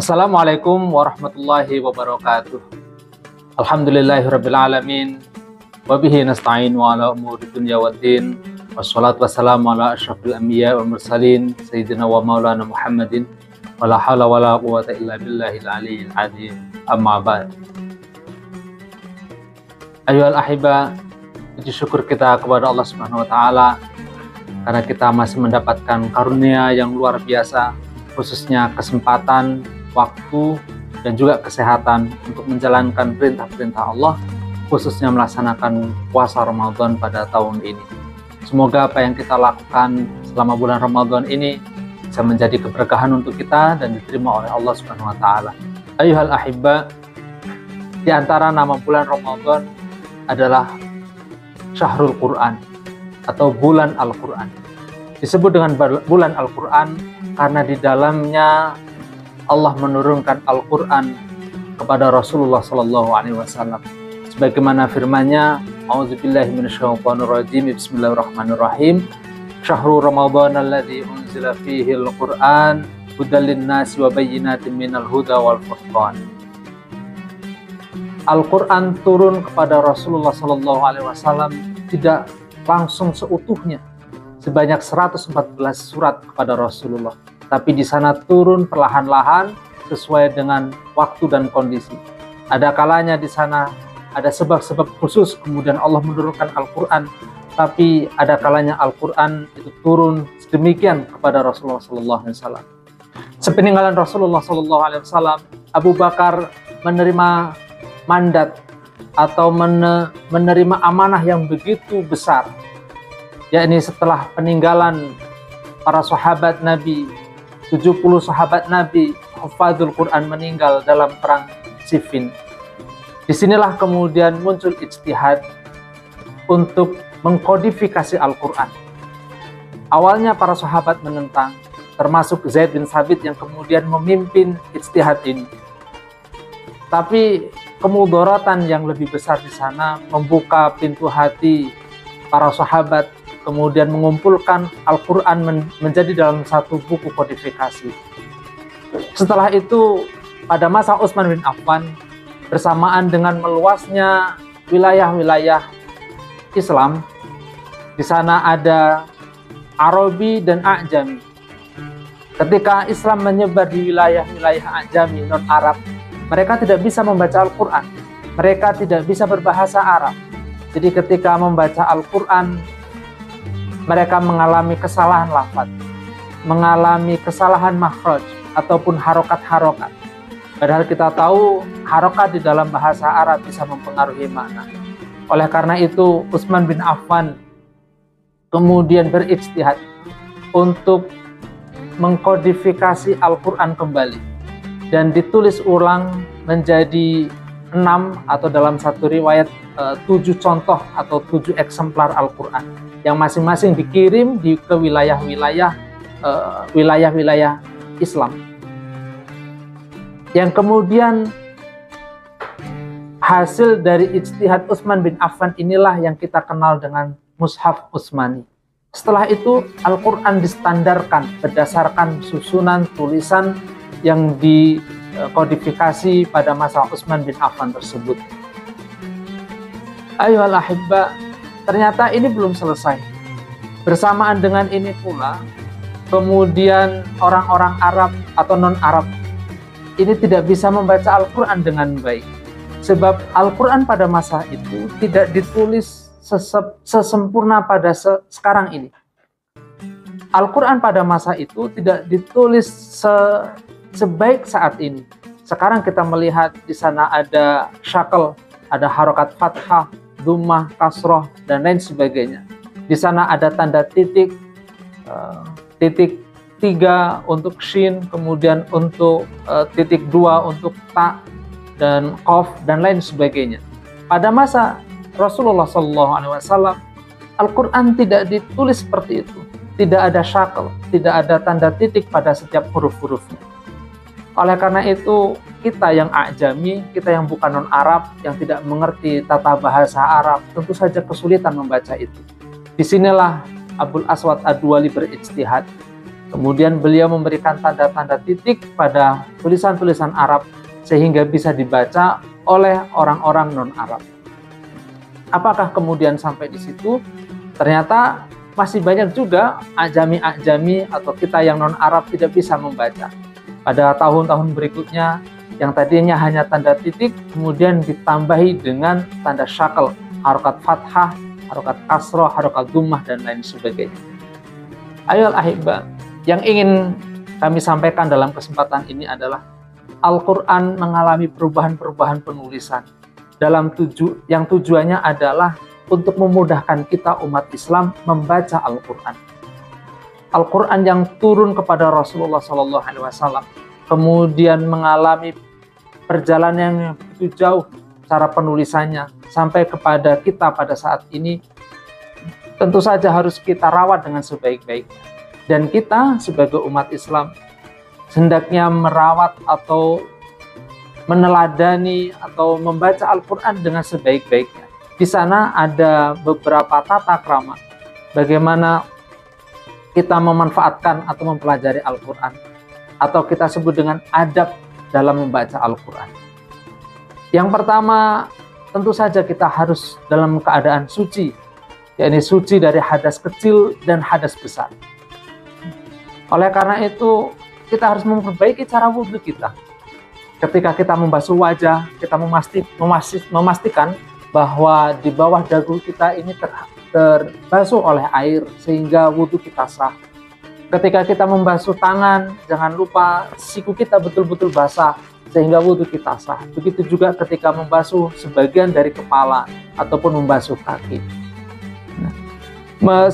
Assalamualaikum warahmatullahi wabarakatuh. Alhamdulillahirrabbilalamin. Wabihi nasta'in wa ala umuri dunya waddin. Wassalatu wassalamu ala ashrafil anbiya wal mursalin Sayyidina wa maulana Muhammadin. Wa la hawla wa la quwwata illa billahil aliyyil azim. Amma ba'd. Ayyuhal ahibba, puji syukur kita kepada Allah Subhanahu wa taala karena kita masih mendapatkan karunia yang luar biasa, khususnya kesempatan, waktu, dan juga kesehatan untuk menjalankan perintah-perintah Allah, khususnya melaksanakan puasa Ramadan pada tahun ini. Semoga apa yang kita lakukan selama bulan Ramadan ini bisa menjadi keberkahan untuk kita dan diterima oleh Allah Subhanahu wa taala. Ayyuhal ahibba, di antara nama bulan Ramadan adalah Syahrul Quran atau bulan Al-Quran. Disebut dengan bulan Al-Quran karena di dalamnya Allah menurunkan Al-Quran kepada Rasulullah SAW. Sebagaimana firman-Nya, A'udzubillahi minasyaitonirrajim, Bismillahirrahmanirrahim. Syahrul Ramadan alladzi unzila fihi al-Qur'an hudal lin-nasi wa bayyinatin minal huda wal furqan. Al-Quran turun kepada Rasulullah SAW tidak langsung seutuhnya, sebanyak 114 surat kepada Rasulullah. Tapi di sana turun perlahan-lahan sesuai dengan waktu dan kondisi. Ada kalanya di sana ada sebab-sebab khusus kemudian Allah menurunkan Al-Quran, tapi ada kalanya Al-Quran itu turun sedemikian kepada Rasulullah SAW. Sepeninggalan Rasulullah SAW, Abu Bakar menerima mandat atau menerima amanah yang begitu besar, yakni setelah peninggalan para sahabat Nabi, 70 sahabat Nabi hufadzul Quran meninggal dalam perang Siffin. Disinilah kemudian muncul ijtihad untuk mengkodifikasi Al-Quran. Awalnya para sahabat menentang, termasuk Zaid bin Sabit yang kemudian memimpin ijtihad ini. Tapi kemudaratan yang lebih besar di sana membuka pintu hati para sahabat, kemudian mengumpulkan Al-Quran menjadi dalam satu buku kodifikasi. Setelah itu, pada masa Utsman bin Affan, bersamaan dengan meluasnya wilayah-wilayah Islam, di sana ada Arabi dan A'jami. Ketika Islam menyebar di wilayah-wilayah A'jami, non-Arab, mereka tidak bisa membaca Al-Quran. Mereka tidak bisa berbahasa Arab. Jadi ketika membaca Al-Quran, mereka mengalami kesalahan lafaz, mengalami kesalahan makhraj ataupun harokat-harokat. Padahal kita tahu harokat di dalam bahasa Arab bisa mempengaruhi makna. Oleh karena itu Utsman bin Affan kemudian berijtihad untuk mengkodifikasi Al-Quran kembali dan ditulis ulang menjadi 6 atau dalam satu riwayat 7 contoh atau 7 eksemplar Al-Quran yang masing-masing dikirim ke wilayah-wilayah Islam. Yang kemudian hasil dari ijtihad Utsman bin Affan inilah yang kita kenal dengan Mushaf Utsmani. Setelah itu Al-Quran distandarkan berdasarkan susunan tulisan yang dikodifikasi pada masa Utsman bin Affan tersebut. Ayyuhal ahibba, ternyata ini belum selesai. Bersamaan dengan ini pula, kemudian orang-orang Arab atau non-Arab ini tidak bisa membaca Al-Quran dengan baik. Sebab Al-Quran pada masa itu tidak ditulis sesempurna pada sekarang ini. Al-Quran pada masa itu tidak ditulis sebaik saat ini. Sekarang kita melihat di sana ada syakl, ada harokat fathah, dhammah, kasroh, dan lain sebagainya. Di sana ada tanda titik, titik 3 untuk shin, kemudian untuk titik 2 untuk ta dan qaf dan lain sebagainya. Pada masa Rasulullah SAW, Al-Quran tidak ditulis seperti itu. Tidak ada syakl, tidak ada tanda titik pada setiap huruf-hurufnya. Oleh karena itu, kita yang A'jami, kita yang bukan non-Arab, yang tidak mengerti tata bahasa Arab, tentu saja kesulitan membaca itu. Disinilah Abul Aswad Ad-Duwali berijtihad. Kemudian beliau memberikan tanda-tanda titik pada tulisan-tulisan Arab sehingga bisa dibaca oleh orang-orang non-Arab. Apakah kemudian sampai di situ? Ternyata masih banyak juga ajami-ajami atau kita yang non-Arab tidak bisa membaca. Pada tahun-tahun berikutnya, yang tadinya hanya tanda titik, kemudian ditambahi dengan tanda syakal, harokat fathah, harokat kasroh, harokat dhammah, dan lain sebagainya. Ayo al-ahibba, yang ingin kami sampaikan dalam kesempatan ini adalah Al-Quran mengalami perubahan-perubahan penulisan yang tujuannya adalah untuk memudahkan kita umat Islam membaca Al-Quran. Al-Quran yang turun kepada Rasulullah SAW kemudian mengalami perjalanan yang begitu jauh cara penulisannya sampai kepada kita pada saat ini, tentu saja harus kita rawat dengan sebaik-baiknya. Dan kita sebagai umat Islam hendaknya merawat atau meneladani atau membaca Al-Quran dengan sebaik-baiknya. Di sana ada beberapa tata krama bagaimana kita memanfaatkan atau mempelajari Al-Quran, atau kita sebut dengan adab dalam membaca Al-Quran. Yang pertama, tentu saja kita harus dalam keadaan suci, yakni suci dari hadas kecil dan hadas besar. Oleh karena itu, kita harus memperbaiki cara wudhu kita. Ketika kita membasuh wajah, kita memastikan bahwa di bawah dagu kita ini terbasuh oleh air sehingga wudhu kita sah. Ketika kita membasuh tangan, jangan lupa siku kita betul-betul basah sehingga wudhu kita sah. Begitu juga ketika membasuh sebagian dari kepala ataupun membasuh kaki.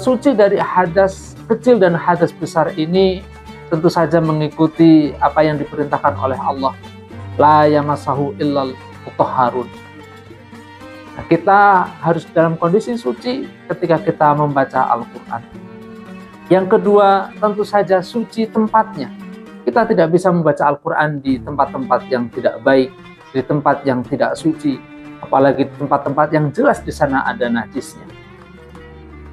Suci dari hadas kecil dan hadas besar ini tentu saja mengikuti apa yang diperintahkan oleh Allah. La yamassahu illal mutahharun. Nah, kita harus dalam kondisi suci ketika kita membaca Al-Quran. Yang kedua, tentu saja suci tempatnya. Kita tidak bisa membaca Al-Quran di tempat-tempat yang tidak baik, di tempat yang tidak suci, apalagi di tempat-tempat yang jelas di sana ada najisnya.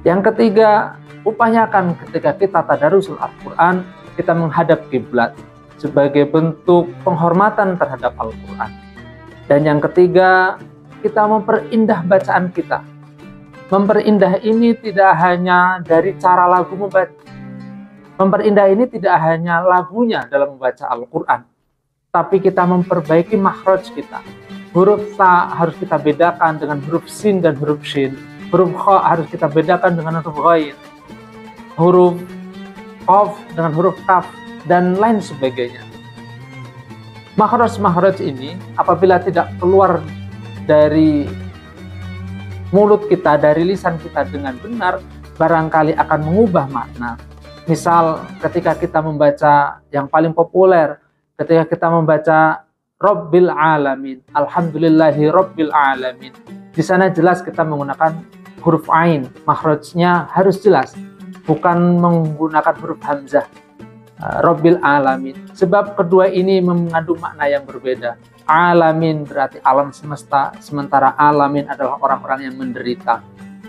Yang ketiga, upayakan ketika kita tadarusul Al-Quran, kita menghadap kiblat sebagai bentuk penghormatan terhadap Al-Quran. Dan yang ketiga, kita memperindah bacaan kita. Memperindah ini tidak hanya dari cara lagu membaca. Memperindah ini tidak hanya lagunya dalam membaca Al-Quran, tapi kita memperbaiki makhraj kita. Huruf ta harus kita bedakan dengan huruf sin dan huruf shin. Huruf kha harus kita bedakan dengan huruf ghain. Huruf qaf dengan huruf kaf dan lain sebagainya. Makhraj-makhraj ini apabila tidak keluar dari mulut kita, dari lisan kita dengan benar, barangkali akan mengubah makna. Misal ketika kita membaca yang paling populer, ketika kita membaca Rabbil Alamin, Alhamdulillahi Rabbil Alamin, di sana jelas kita menggunakan huruf ain, makhrajnya harus jelas, bukan menggunakan huruf hamzah. Rabbil Alamin, sebab kedua ini mengandung makna yang berbeda. Alamin berarti alam semesta, sementara alamin adalah orang-orang yang menderita.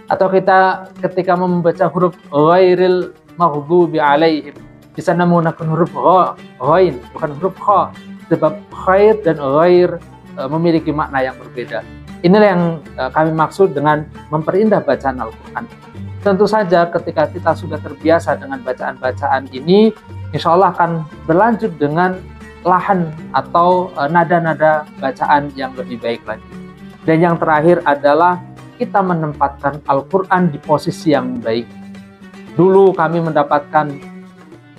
Atau kita ketika membaca huruf ghairil maghdubi alaihim, di sana menggunakan huruf ghain, bukan huruf kha, sebab khair dan ghair memiliki makna yang berbeda. Inilah yang kami maksud dengan memperindah bacaan Al-Quran. Tentu saja ketika kita sudah terbiasa dengan bacaan-bacaan ini, insya Allah akan berlanjut dengan lahan atau nada-nada bacaan yang lebih baik lagi. Dan yang terakhir adalah kita menempatkan Al-Quran di posisi yang baik. Dulu kami mendapatkan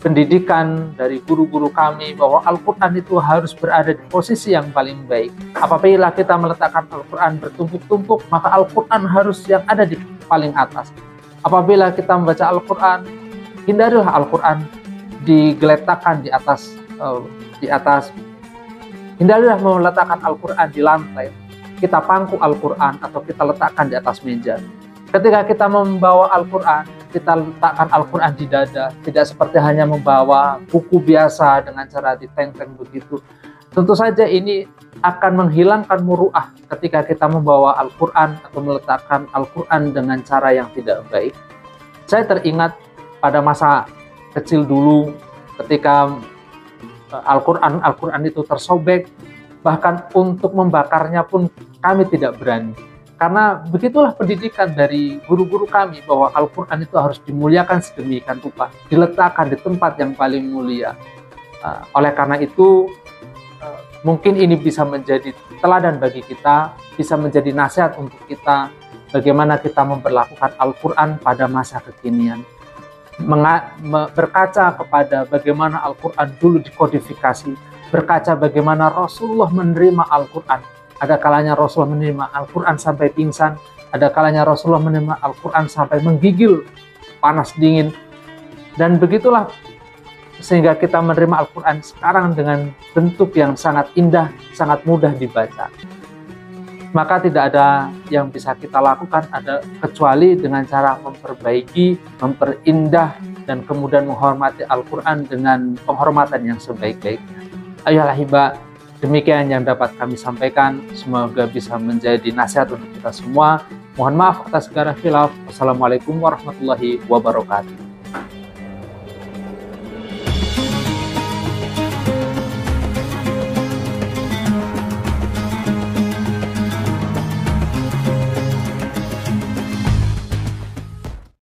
pendidikan dari guru-guru kami bahwa Al-Quran itu harus berada di posisi yang paling baik. Apabila kita meletakkan Al-Quran bertumpuk-tumpuk, maka Al-Quran harus yang ada di paling atas. Apabila kita membaca Al-Quran, hindarilah Al-Quran digeletakkan di atas. Hindarilah meletakkan Al-Quran di lantai. Kita pangku Al-Quran atau kita letakkan di atas meja. Ketika kita membawa Al-Quran, kita letakkan Al-Quran di dada. Tidak seperti hanya membawa buku biasa dengan cara diteng-teng begitu. Tentu saja ini akan menghilangkan muru'ah ketika kita membawa Al-Quran atau meletakkan Al-Quran dengan cara yang tidak baik. Saya teringat pada masa kecil dulu, ketika Al-Quran itu tersobek, bahkan untuk membakarnya pun kami tidak berani. Karena begitulah pendidikan dari guru-guru kami, bahwa Al-Quran itu harus dimuliakan sedemikian rupa, diletakkan di tempat yang paling mulia. Oleh karena itu, mungkin ini bisa menjadi teladan bagi kita, bisa menjadi nasihat untuk kita, bagaimana kita memperlakukan Al-Quran pada masa kekinian. Berkaca kepada bagaimana Al-Quran dulu dikodifikasi, berkaca bagaimana Rasulullah menerima Al-Quran. Ada kalanya Rasulullah menerima Al-Quran sampai pingsan, ada kalanya Rasulullah menerima Al-Quran sampai menggigil, panas dingin. Dan begitulah sehingga kita menerima Al-Quran sekarang dengan bentuk yang sangat indah, sangat mudah dibaca. Maka tidak ada yang bisa kita lakukan kecuali dengan cara memperbaiki, memperindah, dan kemudian menghormati Al-Quran dengan penghormatan yang sebaik-baiknya. Ayolah ahibah, demikian yang dapat kami sampaikan. Semoga bisa menjadi nasihat untuk kita semua. Mohon maaf atas segala khilaf. Wassalamualaikum warahmatullahi wabarakatuh.